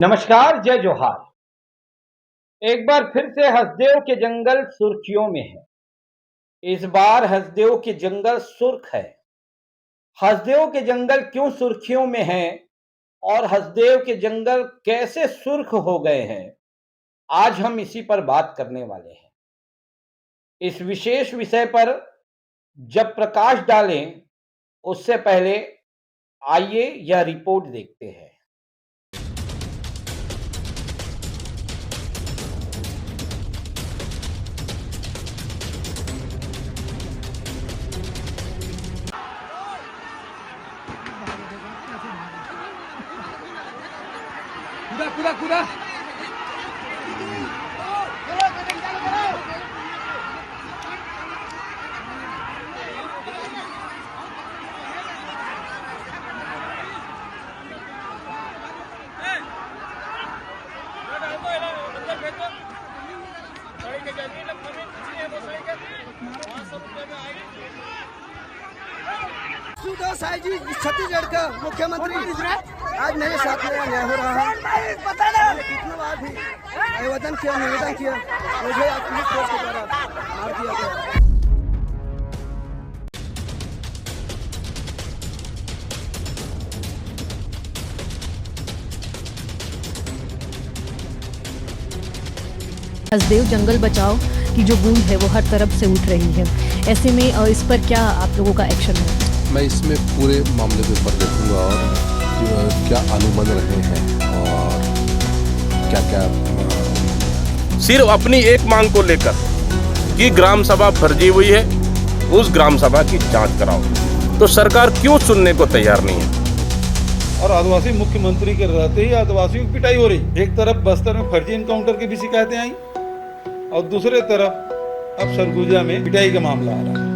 नमस्कार, जय जोहार। एक बार फिर से हसदेव के जंगल सुर्खियों में है। इस बार हसदेव के जंगल सुर्ख है। हसदेव के जंगल क्यों सुर्खियों में हैं और हसदेव के जंगल कैसे सुर्ख हो गए हैं, आज हम इसी पर बात करने वाले हैं। इस विशेष विषय पर जब प्रकाश डालें, उससे पहले आइए यह रिपोर्ट देखते हैं। कूदा कूदा कूदा साई जी छत्तीसगढ़ का मुख्यमंत्री आज मेरे साथ में न्याय हो रहा है। कितनी बार भी आवेदन किया, निवेदन किया, मुझे आज पुलिस फोर्स के द्वारा मार दिया गया। हसदेव जंगल बचाओ की जो गूंज है वो हर तरफ से उठ रही है। ऐसे में इस पर क्या आप लोगों का एक्शन है? मैं इसमें पूरे मामले के ऊपर देखूंगा और क्या अनुबंध रहे हैं और क्या क्या सिर्फ अपनी एक मांग को लेकर कि ग्राम सभा फर्जी हुई है, उस ग्राम सभा की जांच कराओ। तो सरकार क्यों सुनने को तैयार नहीं है? और आदिवासी मुख्यमंत्री के रहते ही आदिवासियों की पिटाई हो रही। एक तरफ बस्तर में फर्जी इनकाउंटर की भी शिकायतें आई और दूसरे तरफ अब सरगुजा में पिटाई का मामला आ रहा है।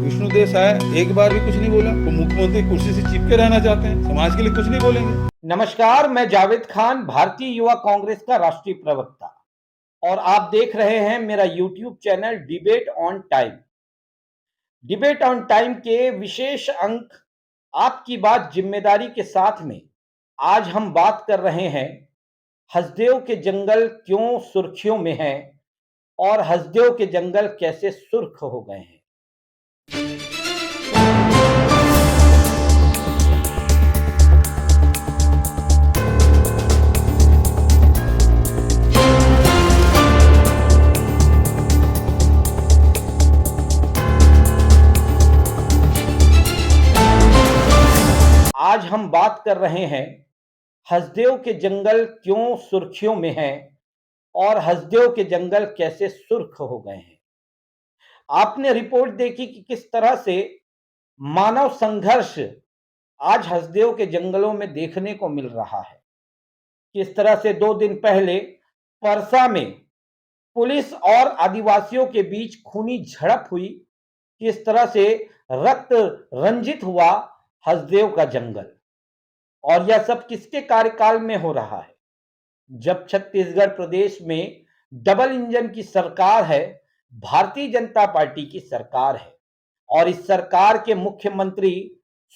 विष्णुदेव साय एक बार भी कुछ नहीं बोला। वो मुख्यमंत्री कुर्सी से चिपके रहना चाहते हैं, समाज के लिए कुछ नहीं बोलेंगे। नमस्कार, मैं जावेद खान, भारतीय युवा कांग्रेस का राष्ट्रीय प्रवक्ता, और आप देख रहे हैं मेरा YouTube channel debate on time. Debate on time के विशेष अंक आपकी बात जिम्मेदारी के साथ में आज हम बात कर रहे हैं हसदेव के जंगल क्यों सुर्खियों में हैं और हसदेव के जंगल कैसे सुर्ख हो गए हैं। आज हम बात कर रहे हैं हसदेव के जंगल क्यों सुर्खियों में हैं और हसदेव के जंगल कैसे सुर्ख हो गए हैं। आपने रिपोर्ट देखी कि किस तरह से मानव संघर्ष आज हसदेव के जंगलों में देखने को मिल रहा है। किस तरह से 2 दिन पहले परसा में पुलिस और आदिवासियों के बीच खूनी झड़प हुई, किस तरह से रक्त रंजित हुआ हसदेव का जंगल। और यह सब किसके कार्यकाल में हो रहा है? जब छत्तीसगढ़ प्रदेश में डबल इंजन की सरकार है, भारतीय जनता पार्टी की सरकार है, और इस सरकार के मुख्यमंत्री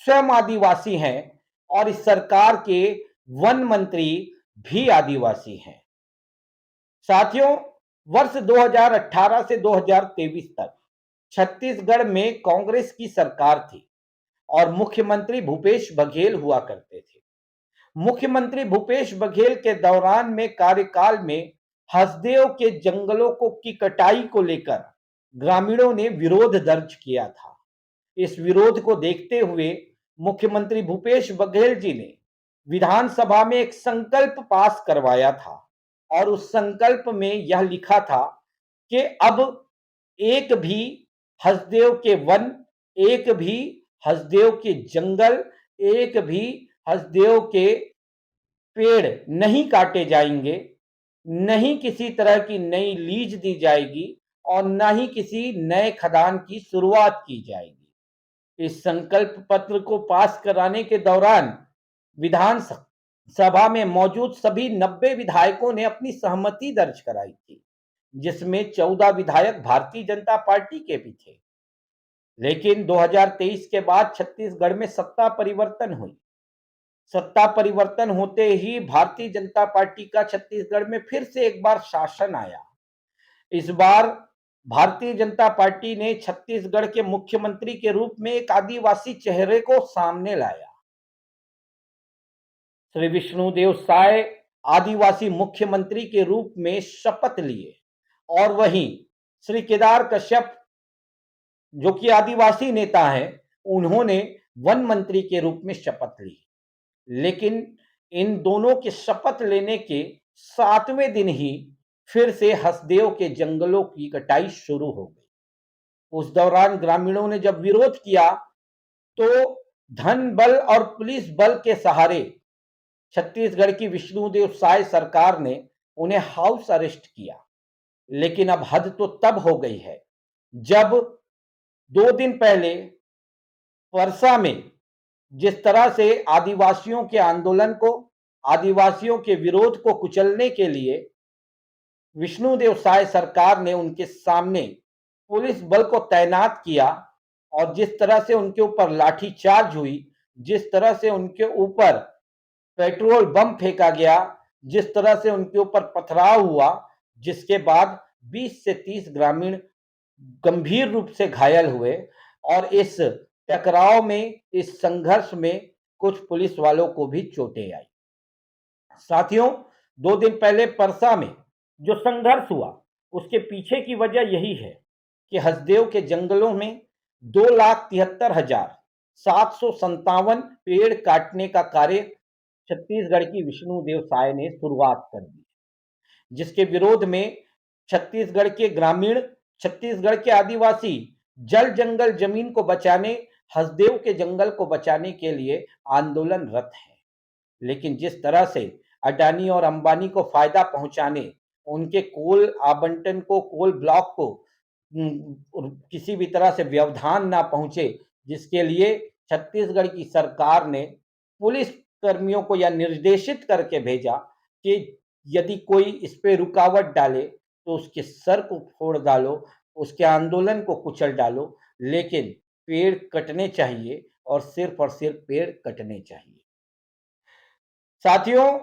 स्वयं आदिवासी हैं और इस सरकार के वन मंत्री भी आदिवासी हैं। साथियों, वर्ष 2018 से 2023 तक छत्तीसगढ़ में कांग्रेस की सरकार थी और मुख्यमंत्री भूपेश बघेल हुआ करते थे। मुख्यमंत्री भूपेश बघेल के दौरान में कार्यकाल में हसदेव के जंगलों की कटाई को लेकर ग्रामीणों ने विरोध दर्ज किया था। इस विरोध को देखते हुए मुख्यमंत्री भूपेश बघेल जी ने विधानसभा में एक संकल्प पास करवाया था और उस संकल्प में यह लिखा था कि अब एक भी हसदेव के वन, एक भी हसदेव के जंगल, एक भी हसदेव के पेड़ नहीं काटे जाएंगे, नहीं किसी तरह की नई लीज दी जाएगी और न ही किसी नए खदान की शुरुआत की जाएगी। इस संकल्प पत्र को पास कराने के दौरान विधानसभा में मौजूद सभी 90 विधायकों ने अपनी सहमति दर्ज कराई थी, जिसमें 14 विधायक भारतीय जनता पार्टी के भी थे। लेकिन 2023 के बाद छत्तीसगढ़ में सत्ता परिवर्तन हुई सत्ता परिवर्तन होते ही भारतीय जनता पार्टी का छत्तीसगढ़ में फिर से एक बार शासन आया। इस बार भारतीय जनता पार्टी ने छत्तीसगढ़ के मुख्यमंत्री के रूप में एक आदिवासी चेहरे को सामने लाया। श्री विष्णुदेव साय आदिवासी मुख्यमंत्री के रूप में शपथ लिए और वहीं श्री केदार कश्यप जो कि आदिवासी नेता हैं, उन्होंने वन मंत्री के रूप में शपथ ली। लेकिन इन दोनों के शपथ लेने के 7वें दिन ही फिर से हसदेव के जंगलों की कटाई शुरू हो गई। उस दौरान ग्रामीणों ने जब विरोध किया तो धन बल और पुलिस बल के सहारे छत्तीसगढ़ की विष्णुदेव साय सरकार ने उन्हें हाउस अरेस्ट किया। लेकिन अब हद तो तब हो गई है जब 2 दिन पहले परसा में जिस तरह से आदिवासियों के आंदोलन को, आदिवासियों के विरोध को कुचलने के लिए विष्णुदेव साय सरकार ने उनके सामने पुलिस बल को तैनात किया और जिस तरह से उनके ऊपर लाठीचार्ज हुई, जिस तरह से उनके ऊपर पेट्रोल बम फेंका गया, जिस तरह से उनके ऊपर पथराव हुआ, जिसके बाद 20 से 30 ग्रामीण गंभीर रूप से घायल हुए और इस टकराव में, इस संघर्ष में कुछ पुलिस वालों को भी चोटें आई। साथियों, 2 दिन पहले परसा में जो संघर्ष हुआ उसके पीछे की वजह यही है कि हसदेव के जंगलों में 2,73,757 पेड़ काटने का कार्य छत्तीसगढ़ की विष्णुदेव साय ने शुरुआत कर दी, जिसके विरोध में छत्तीसगढ़ के ग्रामीण, छत्तीसगढ़ के आदिवासी जल जंगल जमीन को बचाने, हसदेव के जंगल को बचाने के लिए आंदोलनरत हैं। लेकिन जिस तरह से अडानी और अंबानी को फायदा पहुंचाने, उनके कोल आवंटन को, कोल ब्लॉक को किसी भी तरह से व्यवधान ना पहुंचे, जिसके लिए छत्तीसगढ़ की सरकार ने पुलिस कर्मियों को यह निर्देशित करके भेजा कि यदि कोई इस पे रुकावट डाले तो उसके सर को फोड़ डालो, उसके आंदोलन को कुचल डालो, लेकिन पेड़ कटने चाहिए और सिर्फ पेड़ कटने चाहिए। साथियों,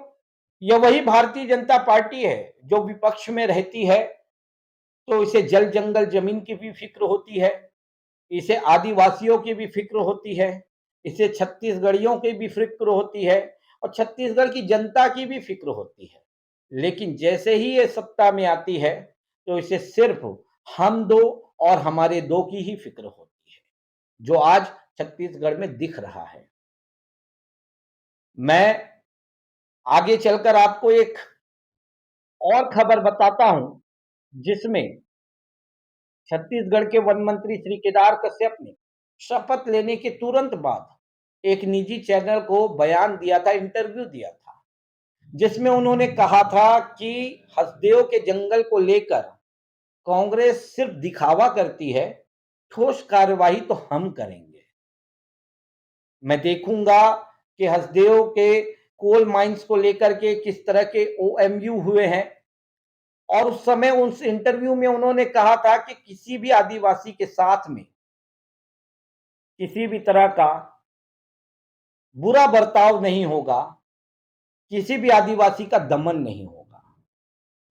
यह वही भारतीय जनता पार्टी है जो विपक्ष में रहती है तो इसे जल जंगल जमीन की भी फिक्र होती है, इसे आदिवासियों की भी फिक्र होती है, इसे छत्तीसगढ़ियों की भी फिक्र होती है और छत्तीसगढ़ की जनता की भी फिक्र होती है। लेकिन जैसे ही ये सत्ता में आती है तो इसे सिर्फ हम दो और हमारे दो की ही फिक्र होती है, जो आज छत्तीसगढ़ में दिख रहा है। मैं आगे चलकर आपको एक और खबर बताता हूं जिसमें छत्तीसगढ़ के वन मंत्री श्री केदार कश्यप ने शपथ लेने के तुरंत बाद एक निजी चैनल को बयान दिया था, इंटरव्यू दिया था, जिसमें उन्होंने कहा था कि हसदेव के जंगल को लेकर कांग्रेस सिर्फ दिखावा करती है, ठोस कार्यवाही तो हम करेंगे। मैं देखूंगा कि हसदेव के कोल माइंस को लेकर के किस तरह के ओएमयू हुए हैं और उस समय उस इंटरव्यू में उन्होंने कहा था कि किसी भी आदिवासी के साथ में किसी भी तरह का बुरा बर्ताव नहीं होगा, किसी भी आदिवासी का दमन नहीं होगा।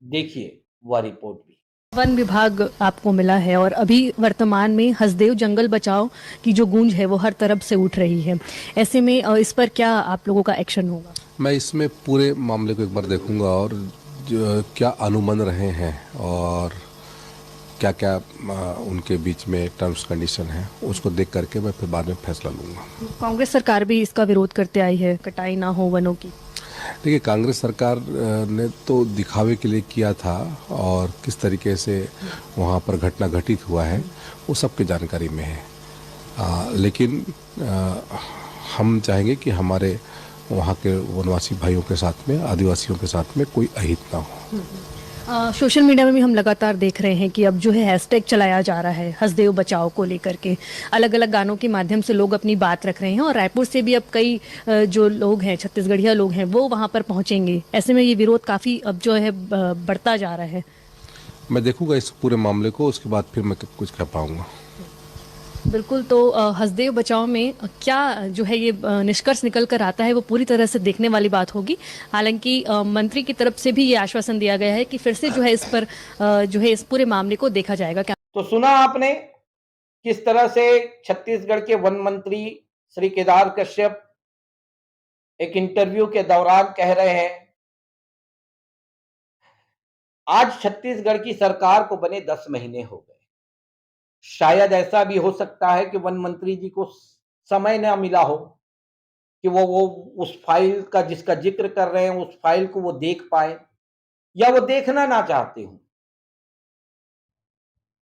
देखिए वह रिपोर्ट भी। वन विभाग आपको मिला है और अभी वर्तमान में हसदेव जंगल बचाओ की जो गूंज है वो हर तरफ से उठ रही है। ऐसे में इस पर क्या आप लोगों का एक्शन होगा? मैं इसमें पूरे मामले को एक बार देखूंगा और क्या अनुमान रहे हैं और क्या क्या उनके बीच में टर्म्स कंडीशन है, उसको देख करके मैं फिर बाद में फैसला लूँगा। कांग्रेस सरकार भी इसका विरोध करते आई है, कटाई ना हो वनों की। देखिए, कांग्रेस सरकार ने तो दिखावे के लिए किया था और किस तरीके से वहाँ पर घटना घटित हुआ है वो सबकी जानकारी में है। लेकिन हम चाहेंगे कि हमारे वहाँ के वनवासी भाइयों के साथ में, आदिवासियों के साथ में कोई अहित ना हो। सोशल मीडिया में भी हम लगातार देख रहे हैं कि अब जो है हैशटैग चलाया जा रहा है हसदेव बचाओ को लेकर के, अलग अलग गानों के माध्यम से लोग अपनी बात रख रहे हैं और रायपुर से भी अब कई जो लोग हैं, छत्तीसगढ़िया लोग हैं, वो वहाँ पर पहुँचेंगे। ऐसे में ये विरोध काफ़ी अब जो है बढ़ता जा रहा है। मैं देखूंगा इस पूरे मामले को, उसके बाद फिर मैं कुछ कह पाऊँगा। बिल्कुल। तो हसदेव बचाओ में क्या जो है ये निष्कर्ष निकल कर आता है वो पूरी तरह से देखने वाली बात होगी। हालांकि मंत्री की तरफ से भी ये आश्वासन दिया गया है कि फिर से जो है इस पर जो है इस पूरे मामले को देखा जाएगा। क्या तो सुना आपने किस तरह से छत्तीसगढ़ के वन मंत्री श्री केदार कश्यप एक इंटरव्यू के दौरान कह रहे हैं आज छत्तीसगढ़ की सरकार को बने 10 महीने हो गए। शायद ऐसा भी हो सकता है कि वन मंत्री जी को समय न मिला हो कि वो उस फाइल का जिसका जिक्र कर रहे हैं उस फाइल को वो देख पाए या वो देखना ना चाहते हो,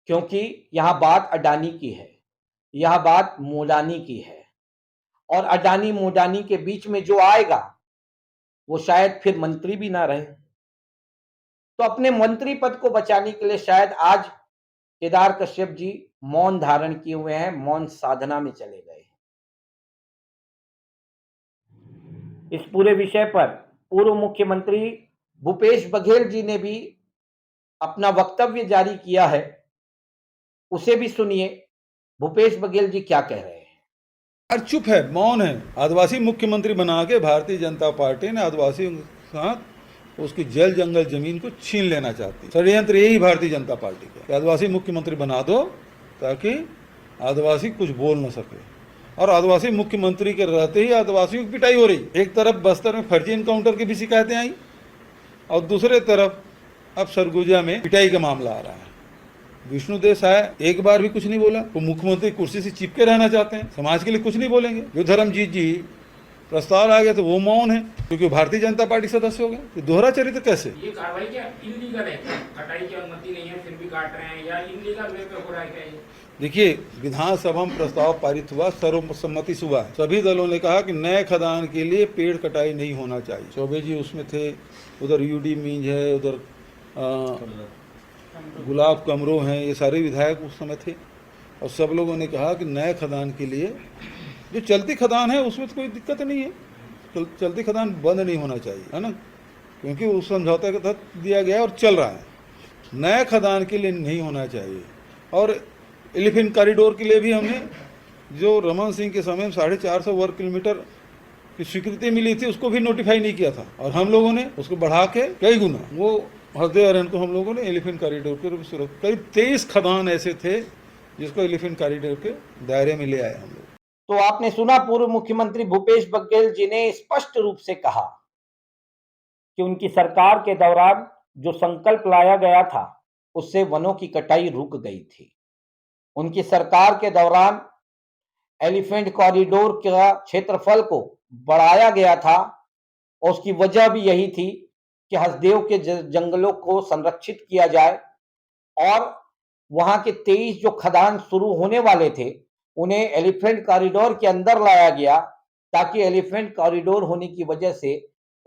क्योंकि यहां बात अडानी की है, यह बात मोडानी की है और अडानी मोडानी के बीच में जो आएगा वो शायद फिर मंत्री भी ना रहे। तो अपने मंत्री पद को बचाने के लिए शायद आज केदार कश्यप जी मौन धारण किए हुए हैं, मौन साधना में चले गए। इस पूरे विषय पर पूर्व मुख्यमंत्री भूपेश बघेल जी ने भी अपना वक्तव्य जारी किया है, उसे भी सुनिए भूपेश बघेल जी क्या कह रहे हैं। और चुप है, मौन है। आदिवासी मुख्यमंत्री बना के भारतीय जनता पार्टी ने आदिवासियों के साथ उसकी जल जंगल जमीन को छीन लेना चाहती है। षड्यंत्र यही भारतीय जनता पार्टी का, आदिवासी मुख्यमंत्री बना दो ताकि आदिवासी कुछ बोल न सके। और आदिवासी मुख्यमंत्री के रहते ही आदिवासियों की पिटाई हो रही। एक तरफ बस्तर में फर्जी इनकाउंटर की भी शिकायतें आई और दूसरे तरफ अब सरगुजा में पिटाई का मामला आ रहा है। विष्णुदेव साय एक बार भी कुछ नहीं बोला। वो मुख्यमंत्री कुर्सी से चिपके रहना चाहते हैं, समाज के लिए कुछ नहीं बोलेंगे। जो धर्मजीत जी प्रस्ताव आ गया तो वो मौन है क्योंकि भारतीय जनता पार्टी सदस्य हो गए। तो दोहरा चरित्र कैसे? ये कार्रवाई क्या इल्लीगल है? कटाई की अनुमति नहीं है फिर भी काट रहे हैं, या इल्लीगल वे पे हो रहा है क्या ये? देखिए, विधानसभा में प्रस्ताव पारित हुआ, सर्वसम्मति से हुआ है। सभी दलों ने कहा कि नए खदान के लिए पेड़ कटाई नहीं होना चाहिए। चौबे जी उसमें थे, उधर यूडी मींज है, उधर गुलाब कमरो हैं, ये सारे विधायक उस समय थे और सब लोगों ने कहा कि नए खदान के लिए जो चलती खदान है उसमें तो कोई दिक्कत नहीं है, चलती खदान बंद नहीं होना चाहिए, है ना, क्योंकि उस समझौते के तहत दिया गया और चल रहा है। नए खदान के लिए नहीं होना चाहिए। और एलिफेंट कॉरिडोर के लिए भी हमने जो रमन सिंह के समय में 450 वर्ग किलोमीटर की स्वीकृति मिली थी उसको भी नोटिफाई नहीं किया था और हम लोगों ने उसको बढ़ा के कई गुना वो हसदेव अरण्य को हम लोगों ने एलिफेंट कॉरिडोर के रूप में करीब 23 खदान ऐसे थे जिसको एलिफेंट कॉरिडोर के दायरे में ले आए हम लोग। तो आपने सुना पूर्व मुख्यमंत्री भूपेश बघेल जी ने स्पष्ट रूप से कहा कि उनकी सरकार के दौरान जो संकल्प लाया गया था उससे वनों की कटाई रुक गई थी। उनकी सरकार के दौरान एलिफेंट कॉरिडोर का क्षेत्रफल को बढ़ाया गया था और उसकी वजह भी यही थी कि हसदेव के जंगलों को संरक्षित किया जाए और वहां के 23 जो खदान शुरू होने वाले थे उन्हें एलिफेंट कॉरिडोर के अंदर लाया गया ताकि एलिफेंट कॉरिडोर होने की वजह से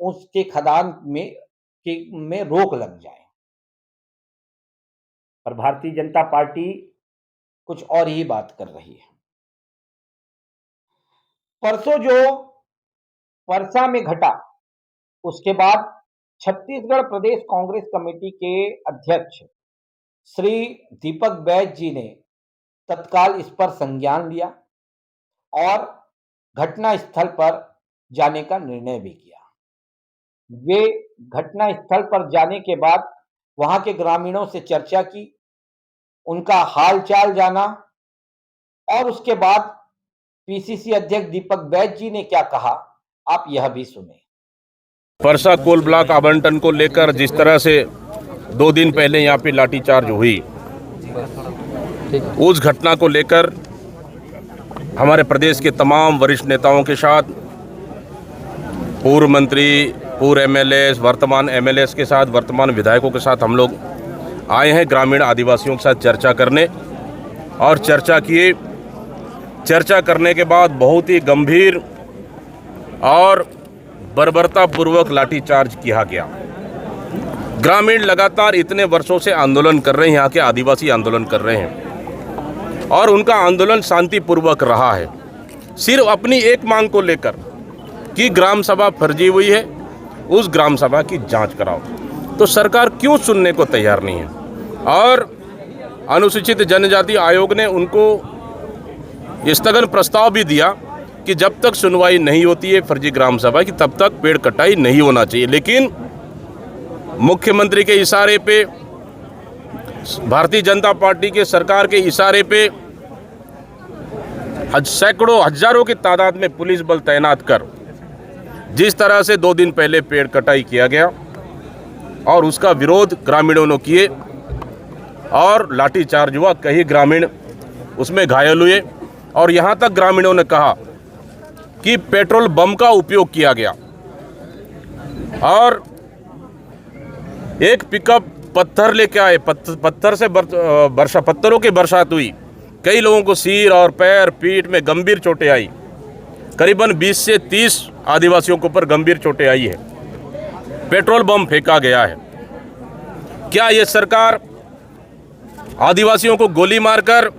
उसके खदान में रोक लग जाए। पर भारतीय जनता पार्टी कुछ और ही बात कर रही है। परसों जो परसा में घटा उसके बाद छत्तीसगढ़ प्रदेश कांग्रेस कमेटी के अध्यक्ष श्री दीपक बैज जी ने तत्काल इस पर संज्ञान लिया और घटना स्थल पर जाने का निर्णय भी किया। वे घटना स्थल पर जाने के बाद वहां के ग्रामीणों से चर्चा की, उनका हालचाल जाना और उसके बाद पीसीसी अध्यक्ष दीपक बैज जी ने क्या कहा आप यह भी सुने। परसा कोल ब्लॉक आवंटन को लेकर जिस तरह से 2 दिन पहले यहाँ पे लाठीचार्ज हुई, उस घटना को लेकर हमारे प्रदेश के तमाम वरिष्ठ नेताओं के साथ, पूर्व मंत्री, पूर्व एमएलए, वर्तमान एमएलए के साथ, वर्तमान विधायकों के साथ हम लोग आए हैं ग्रामीण आदिवासियों के साथ चर्चा करने और चर्चा करने के बाद बहुत ही गंभीर और बर्बरतापूर्वक लाठीचार्ज किया गया। ग्रामीण लगातार इतने वर्षों से आंदोलन कर रहे हैं, यहाँ के आदिवासी आंदोलन कर रहे हैं और उनका आंदोलन शांतिपूर्वक रहा है, सिर्फ अपनी एक मांग को लेकर कि ग्राम सभा फर्जी हुई है, उस ग्राम सभा की जांच कराओ। तो सरकार क्यों सुनने को तैयार नहीं है? और अनुसूचित जनजाति आयोग ने उनको स्थगन प्रस्ताव भी दिया कि जब तक सुनवाई नहीं होती है फर्जी ग्राम सभा की तब तक पेड़ कटाई नहीं होना चाहिए। लेकिन मुख्यमंत्री के इशारे पे, भारतीय जनता पार्टी के सरकार के इशारे पे सैकड़ों हजारों की तादाद में पुलिस बल तैनात कर जिस तरह से 2 दिन पहले पेड़ कटाई किया गया और उसका विरोध ग्रामीणों ने किए और लाठीचार्ज हुआ, कई ग्रामीण उसमें घायल हुए और यहाँ तक ग्रामीणों ने कहा कि पेट्रोल बम का उपयोग किया गया और एक पिकअप पत्थर लेके आए, पत्थर से पत्थरों की बरसात हुई, कई लोगों को सिर और पैर पीठ में गंभीर चोटें आई, करीबन 20 से 30 आदिवासियों के ऊपर गंभीर चोटें आई है, पेट्रोल बम फेंका गया है। क्या ये सरकार आदिवासियों को गोली मारकर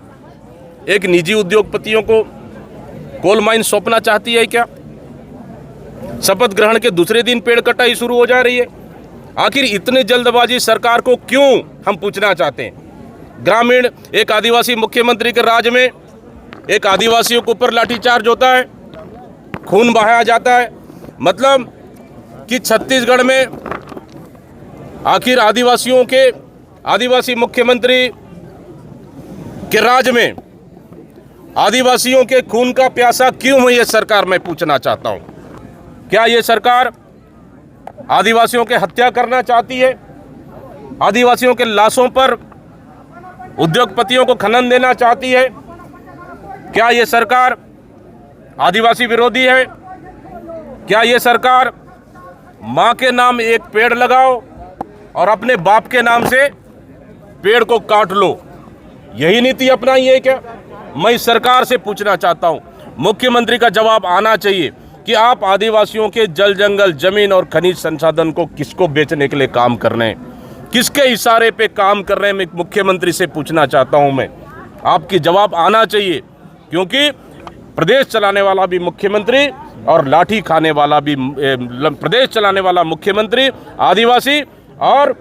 एक निजी उद्योगपतियों को कोल माइन सौंपना चाहती है क्या? शपथ ग्रहण के दूसरे दिन पेड़ कटाई शुरू हो जा रही है। आखिर इतनी जल्दबाजी सरकार को क्यों, हम पूछना चाहते हैं। ग्रामीण, एक आदिवासी मुख्यमंत्री के राज में एक आदिवासियों के ऊपर लाठीचार्ज होता है, खून बहाया जाता है, मतलब कि छत्तीसगढ़ में आखिर आदिवासी मुख्यमंत्री के राज में आदिवासियों के खून का प्यासा क्यों है ये सरकार, मैं पूछना चाहता हूं। क्या ये सरकार आदिवासियों के हत्या करना चाहती है? आदिवासियों के लाशों पर उद्योगपतियों को खनन देना चाहती है? क्या ये सरकार आदिवासी विरोधी है? क्या ये सरकार मां के नाम एक पेड़ लगाओ और अपने बाप के नाम से पेड़ को काट लो, यही नीति अपनाई है क्या? मैं इस सरकार से पूछना चाहता हूं, मुख्यमंत्री का जवाब आना चाहिए कि आप आदिवासियों के जल जंगल जमीन और खनिज संसाधन को किसको बेचने के लिए काम कर रहे हैं, किसके इशारे पे काम कर रहे हैं, मैं मुख्यमंत्री से पूछना चाहता हूं। मैं आपकी जवाब आना चाहिए, क्योंकि प्रदेश चलाने वाला भी मुख्यमंत्री और लाठी खाने वाला भी प्रदेश चलाने वाला मुख्यमंत्री आदिवासी और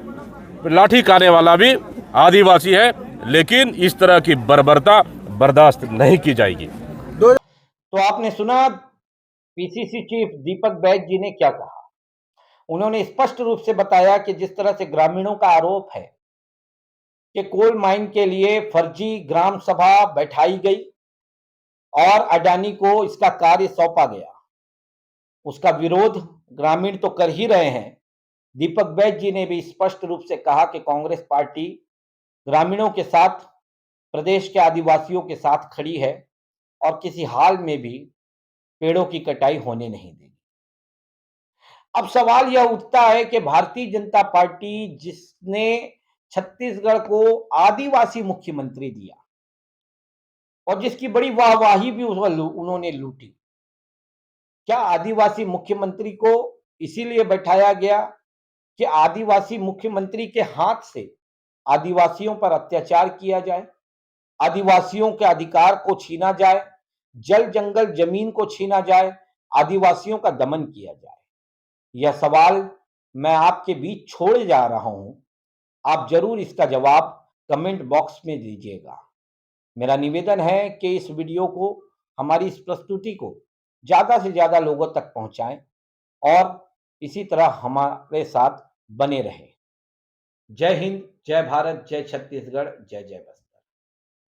लाठी खाने वाला भी आदिवासी है। लेकिन इस तरह की बर्बरता बर्दाश्त नहीं की जाएगी। तो आपने सुना पीसीसी चीफ दीपक बैज जी ने क्या कहा। उन्होंने स्पष्ट रूप से बताया कि जिस तरह से ग्रामीणों का आरोप है कि कोल माइन के लिए फर्जी ग्राम सभा बैठाई गई और अडानी को इसका कार्य सौंपा गया, उसका विरोध ग्रामीण तो कर ही रहे हैं। दीपक बैज जी ने भी स्पष्ट रूप से कहा कि कांग्रेस पार्टी ग्रामीणों के साथ, प्रदेश के आदिवासियों के साथ खड़ी है और किसी हाल में भी पेड़ों की कटाई होने नहीं देगी। अब सवाल यह उठता है कि भारतीय जनता पार्टी जिसने छत्तीसगढ़ को आदिवासी मुख्यमंत्री दिया और जिसकी बड़ी वाहवाही भी उन्होंने लूटी, क्या आदिवासी मुख्यमंत्री को इसीलिए बैठाया गया कि आदिवासी मुख्यमंत्री के हाथ से आदिवासियों पर अत्याचार किया जाए, आदिवासियों के अधिकार को छीना जाए, जल जंगल जमीन को छीना जाए, आदिवासियों का दमन किया जाए? यह सवाल मैं आपके बीच छोड़े जा रहा हूं, आप जरूर इसका जवाब कमेंट बॉक्स में दीजिएगा। मेरा निवेदन है कि इस वीडियो को, हमारी इस प्रस्तुति को ज्यादा से ज्यादा लोगों तक पहुंचाएं और इसी तरह हमारे साथ बने रहें। जय हिंद, जय भारत, जय छत्तीसगढ़, जय जय बस।